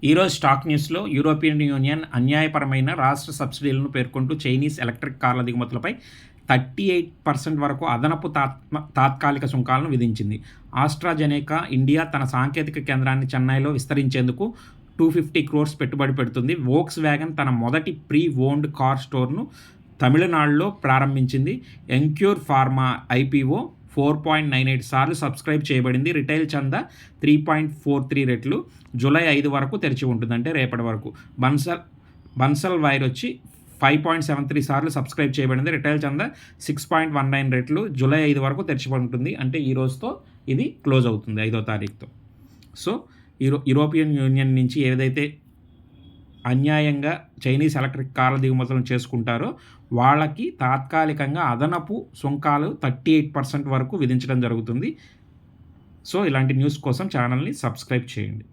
ఈరోజు స్టాక్ న్యూస్లో European union అన్యాయపరమైన రాష్ట్ర సబ్సిడీలను పేర్కొంటూ చైనీస్ ఎలక్ట్రిక్ కార్ల దిగుమతులపై 38% వరకు అదనపు తాత్కాలిక సుంకాలను విధించింది. ఆస్ట్రాజెనెకా ఇండియా తన సాంకేతిక కేంద్రాన్ని చెన్నైలో విస్తరించేందుకు 250 crores పెట్టుబడి పెడుతుంది. వోక్స్ వ్యాగన్ తన మొదటి ప్రీ ఓన్డ్ కార్ స్టోర్ను తమిళనాడులో ప్రారంభించింది. ఎంక్యూర్ ఫార్మా ఐపీఓ 4.98 సార్లు సబ్స్క్రైబ్ చేయబడింది. రిటైల్ చందా 3.43 రెట్లు జూలై 5 వరకు తెరిచి ఉంటుంది, అంటే రేపటి వరకు. బన్సల్ వైర్ వచ్చి 5.73 సార్లు సబ్స్క్రైబ్ చేయబడింది. రిటైల్ చందా 6.19 రెట్లు జూలై 5 వరకు తెరిచి ఉంటుంది, అంటే ఈ రోజుతో ఇది క్లోజ్ అవుతుంది 5వ తారీఖుతో. సో యూరోపియన్ యూనియన్ నుంచి ఏదైతే అన్యాయంగా చైనీస్ ఎలక్ట్రిక్ కార్ల దిగుమతులను చేసుకుంటారో వాళ్ళకి తాత్కాలికంగా అదనపు సుంకాలు 38% వరకు విధించడం జరుగుతుంది. సో ఇలాంటి న్యూస్ కోసం ఛానల్ని సబ్స్క్రైబ్ చేయండి.